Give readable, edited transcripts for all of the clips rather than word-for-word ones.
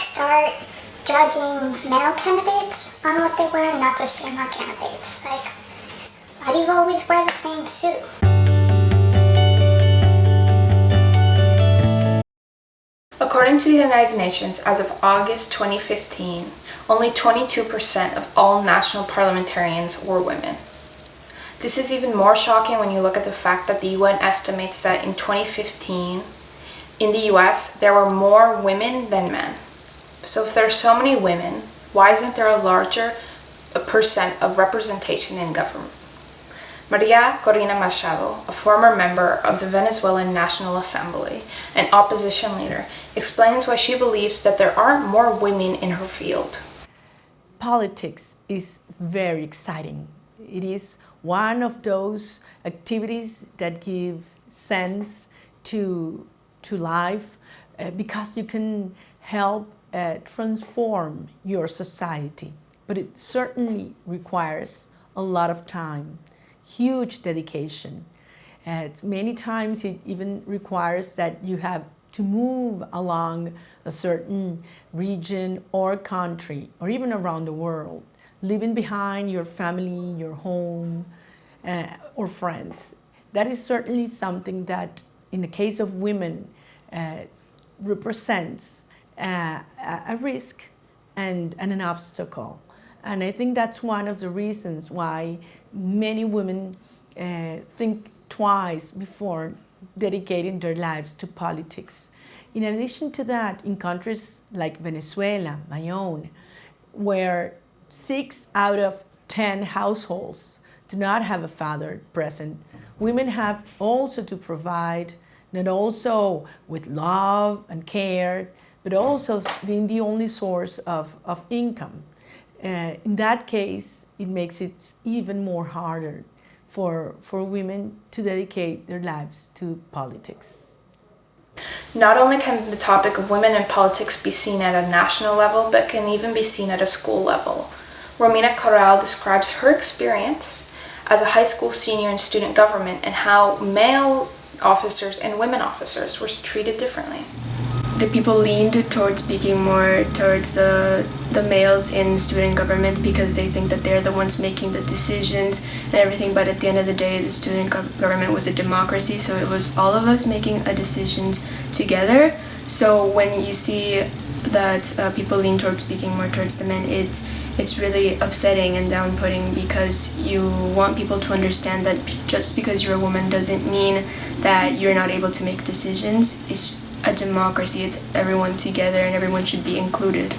start judging male candidates on what they wear and not just female candidates? Like, why do you always wear the same suit? According to the United Nations, as of August 2015, only 22% of all national parliamentarians were women. This is even more shocking when you look at the fact that the UN estimates that in 2015, in the US, there were more women than men. So if there are so many women, why isn't there a larger percent of representation in government? Maria Corina Machado, a former member of the Venezuelan National Assembly and opposition leader, explains why she believes that there aren't more women in her field. Politics is very exciting. It is one of those activities that gives sense to life because you can help transform your society. But it certainly requires a lot of time, huge dedication. Many times it even requires that you have to move along a certain region or country or even around the world, leaving behind your family, your home, or friends. That is certainly something that, in the case of women, represents a risk and an obstacle. And I think that's one of the reasons why many women think twice before dedicating their lives to politics. In addition to that, in countries like Venezuela, my own, where 6 out of 10 households do not have a father present, women have also to provide, not also with love and care, but also being the only source of income. In that case, it makes it even more harder for women to dedicate their lives to politics. Not only can the topic of women in politics be seen at a national level, but can even be seen at a school level. Romina Corral describes her experience as a high school senior in student government and how male officers and women officers were treated differently. The people leaned towards speaking more towards the males in student government because they think that they're the ones making the decisions and everything, but at the end of the day, the student government was a democracy, so it was all of us making decisions together. So when you see that people lean towards speaking more towards the men, it's really upsetting and down-putting because you want people to understand that just because you're a woman doesn't mean that you're not able to make decisions. It's a democracy, it's everyone together and everyone should be included.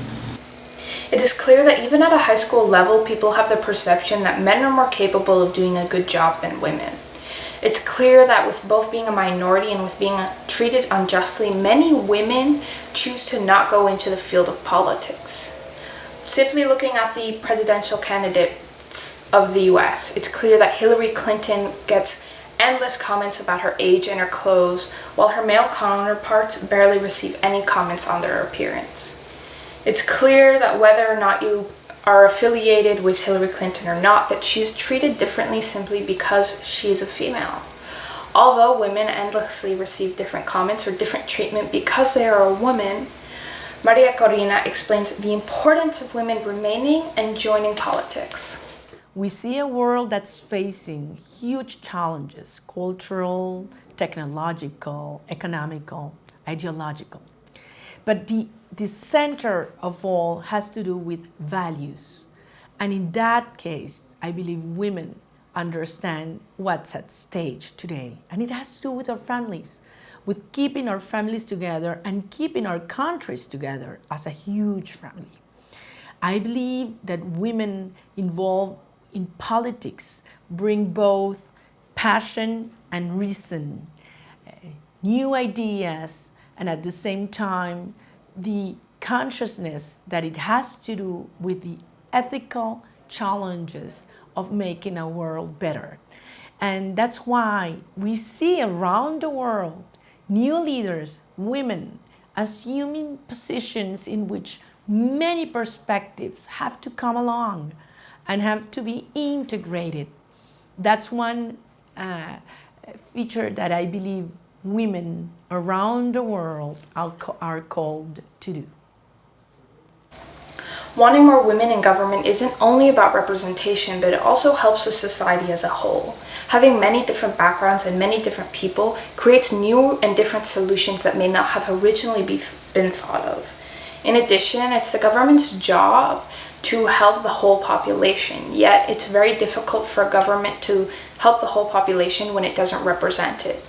It is clear that even at a high school level, people have the perception that men are more capable of doing a good job than women. It's clear that with both being a minority and with being treated unjustly, many women choose to not go into the field of politics. Simply looking at the presidential candidates of the US, it's clear that Hillary Clinton gets endless comments about her age and her clothes, while her male counterparts barely receive any comments on their appearance. It's clear that whether or not you are affiliated with Hillary Clinton or not, that she's treated differently simply because she is a female. Although women endlessly receive different comments or different treatment because they are a woman, Maria Corina explains the importance of women remaining and joining politics. We see a world that's facing huge challenges, cultural, technological, economical, ideological. But the center of all has to do with values. And in that case, I believe women understand what's at stake today. And it has to do with our families, with keeping our families together and keeping our countries together as a huge family. I believe that women involved in politics bring both passion and reason, new ideas, and at the same time, the consciousness that it has to do with the ethical challenges of making a world better. And that's why we see around the world new leaders, women, assuming positions in which many perspectives have to come along and have to be integrated. That's one feature that I believe women around the world are called to do. Wanting more women in government isn't only about representation, but it also helps the society as a whole. Having many different backgrounds and many different people creates new and different solutions that may not have originally been thought of. In addition, it's the government's job to help the whole population, yet it's very difficult for a government to help the whole population when it doesn't represent it.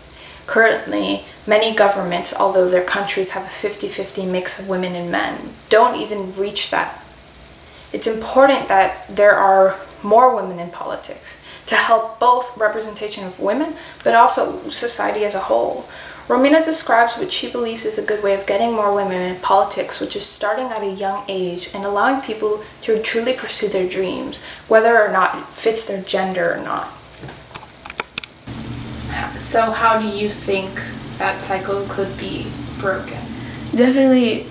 Currently, many governments, although their countries have a 50-50 mix of women and men, don't even reach that. It's important that there are more women in politics to help both representation of women, but also society as a whole. Romina describes what she believes is a good way of getting more women in politics, which is starting at a young age and allowing people to truly pursue their dreams, whether or not it fits their gender or not. So how do you think that cycle could be broken? Definitely,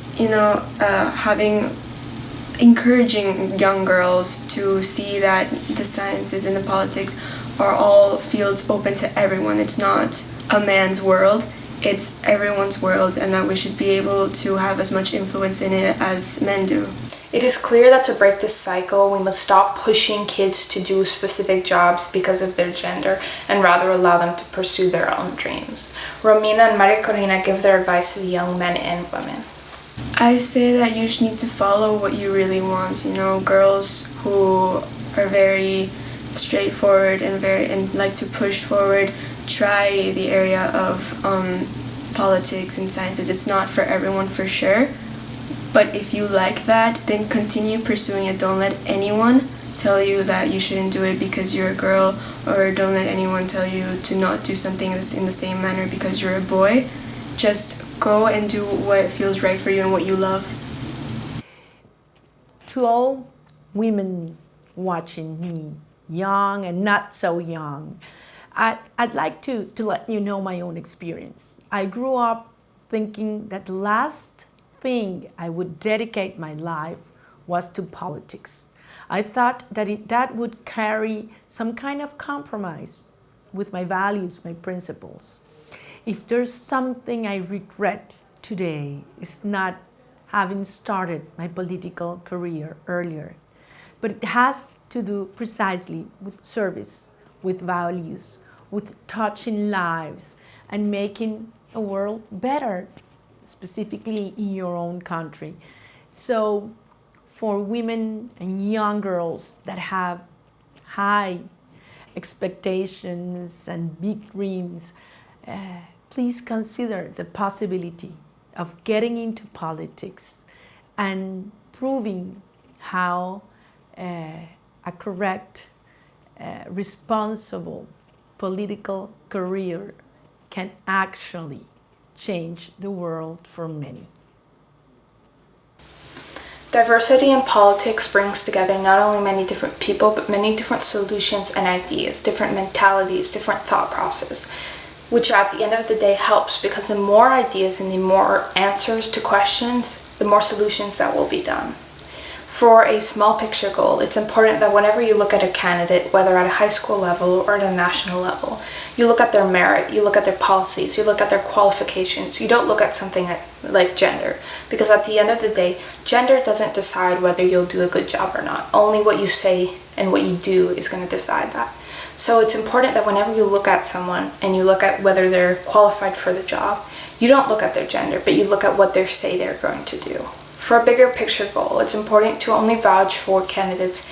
encouraging young girls to see that the sciences and the politics are all fields open to everyone. It's not a man's world, it's everyone's world, and that we should be able to have as much influence in it as men do. It is clear that to break this cycle, we must stop pushing kids to do specific jobs because of their gender and rather allow them to pursue their own dreams. Romina and Maria Corina give their advice to the young men and women. I say that you need to follow what you really want. Girls who are very straightforward and like to push forward, try the area of politics and sciences. It's not for everyone for sure, but if you like that, then continue pursuing it. Don't let anyone tell you that you shouldn't do it because you're a girl, or don't let anyone tell you to not do something in the same manner because you're a boy. Just go and do what feels right for you and what you love. To all women watching me, young and not so young, I'd like to let you know my own experience. I grew up thinking that the last thing I would dedicate my life was to politics. I thought that that would carry some kind of compromise with my values, my principles. If there's something I regret today, it's not having started my political career earlier, but it has to do precisely with service, with values, with touching lives and making a world better, specifically in your own country. So for women and young girls that have high expectations and big dreams, please consider the possibility of getting into politics and proving how a correct, responsible political career can actually change the world for many. Diversity in politics brings together not only many different people, but many different solutions and ideas, different mentalities, different thought process, which at the end of the day helps, because the more ideas and the more answers to questions, the more solutions that will be done. For a small picture goal, it's important that whenever you look at a candidate, whether at a high school level or at a national level, you look at their merit, you look at their policies, you look at their qualifications. You don't look at something like gender, because at the end of the day, gender doesn't decide whether you'll do a good job or not. Only what you say and what you do is going to decide that. So it's important that whenever you look at someone and you look at whether they're qualified for the job, you don't look at their gender, but you look at what they say they're going to do. For a bigger picture goal, it's important to only vouch for candidates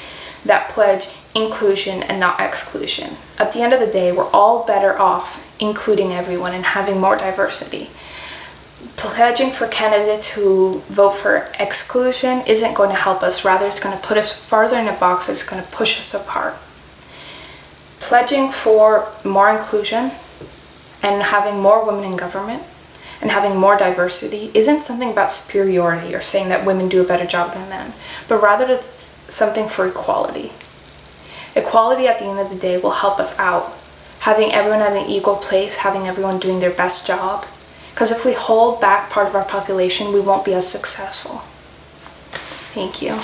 that pledge inclusion and not exclusion. At the end of the day, we're all better off including everyone and having more diversity. Pledging for candidates who vote for exclusion isn't going to help us. Rather, it's going to put us farther in a box. It's going to push us apart. Pledging for more inclusion and having more women in government and having more diversity isn't something about superiority or saying that women do a better job than men, but rather it's something for equality. Equality at the end of the day will help us out, having everyone at an equal place, having everyone doing their best job. Because if we hold back part of our population, we won't be as successful. Thank you.